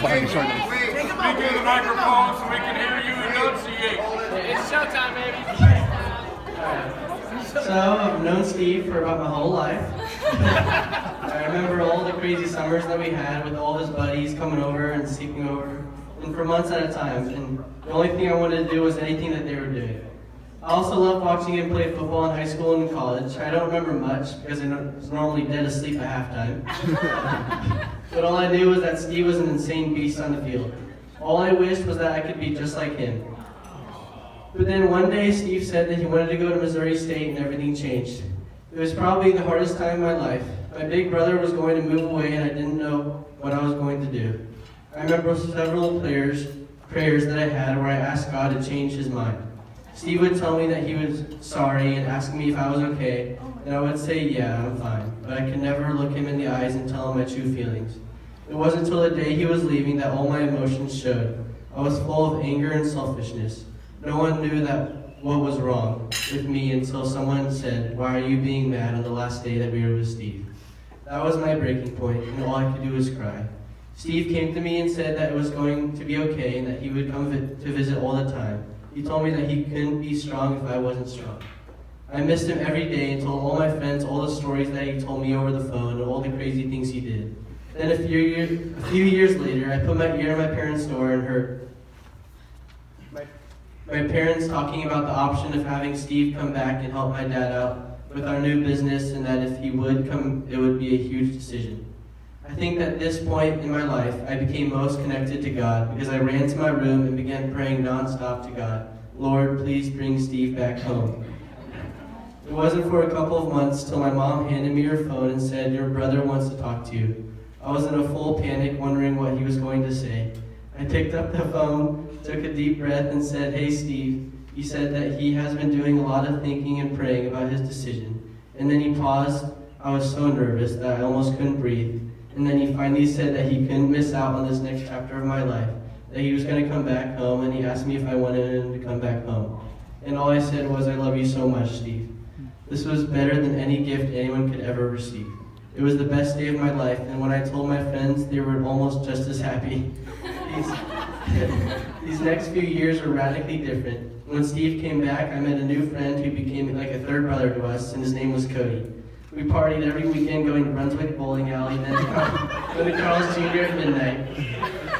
behind me, sorry. Speak into the microphone so we can hear you enunciate. It's showtime, baby. So, I've known Steve for about my whole life. I remember all the crazy summers that we had with all his buddies coming over and sleeping over, and for months at a time. And the only thing I wanted to do was anything that they were doing. I also loved watching him play football in high school and in college. I don't remember much because I was normally dead asleep at halftime. But all I knew was that Steve was an insane beast on the field. All I wished was that I could be just like him. But then one day Steve said that he wanted to go to Missouri State and everything changed. It was probably the hardest time in my life. My big brother was going to move away and I didn't know what I was going to do. I remember several prayers that I had where I asked God to change his mind. Steve would tell me that he was sorry and ask me if I was okay, and I would say, yeah, I'm fine. But I could never look him in the eyes and tell him my true feelings. It wasn't until the day he was leaving that all my emotions showed. I was full of anger and selfishness. No one knew that what was wrong with me until someone said, why are you being mad on the last day that we were with Steve? That was my breaking point, and all I could do was cry. Steve came to me and said that it was going to be okay and that he would come to visit all the time. He told me that he couldn't be strong if I wasn't strong. I missed him every day and told all my friends all the stories that he told me over the phone and all the crazy things he did. Then a few years later, I put my ear in my parents' door and heard my parents talking about the option of having Steve come back and help my dad out with our new business, and that if he would come, it would be a huge decision. I think at this point in my life, I became most connected to God because I ran to my room and began praying nonstop to God, Lord, please bring Steve back home. It wasn't for a couple of months till my mom handed me her phone and said, your brother wants to talk to you. I was in a full panic, wondering what he was going to say. I picked up the phone, took a deep breath, and said, hey, Steve. He said that he has been doing a lot of thinking and praying about his decision. And then he paused. I was so nervous that I almost couldn't breathe. And then he finally said that he couldn't miss out on this next chapter of my life, that he was going to come back home, and he asked me if I wanted him to come back home. And all I said was, I love you so much, Steve. This was better than any gift anyone could ever receive. It was the best day of my life, and when I told my friends, they were almost just as happy. These next few years were radically different. When Steve came back, I met a new friend who became like a third brother to us, and his name was Cody. We partied every weekend going to Brunswick Bowling Alley, then to Carl's Jr. at midnight.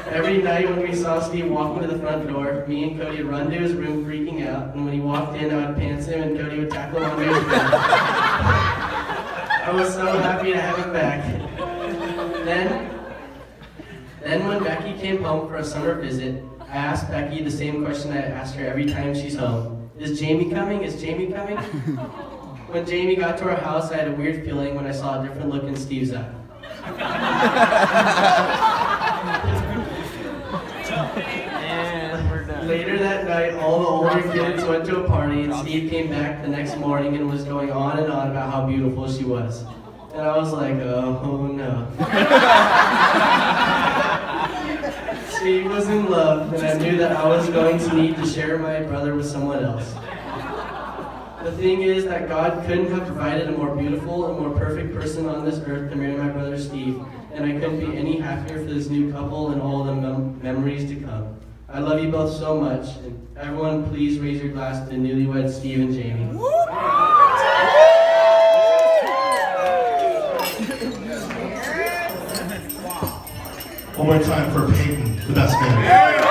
Every night when we saw Steve walking to the front door, me and Cody would run to his room freaking out, and when he walked in, I would pants him and Cody would tackle him under his bed. I was so happy to have him back. Then when Becky came home for a summer visit, I asked Becky the same question I ask her every time she's home. Is Jamie coming? Is Jamie coming? When Jamie got to our house, I had a weird feeling when I saw a different look in Steve's eye. Later that night, all the older kids went to a party, and Steve came back the next morning and was going on and on about how beautiful she was. And I was like, oh no. Steve was in love, and I knew that I was going to need to share my brother with someone else. The thing is that God couldn't have provided a more beautiful and more perfect person on this earth to marry my brother Steve, and I couldn't be any happier for this new couple and all the memories to come. I love you both so much, and everyone please raise your glass to newlywed Steve and Jamie. One more time for Payton, the best man.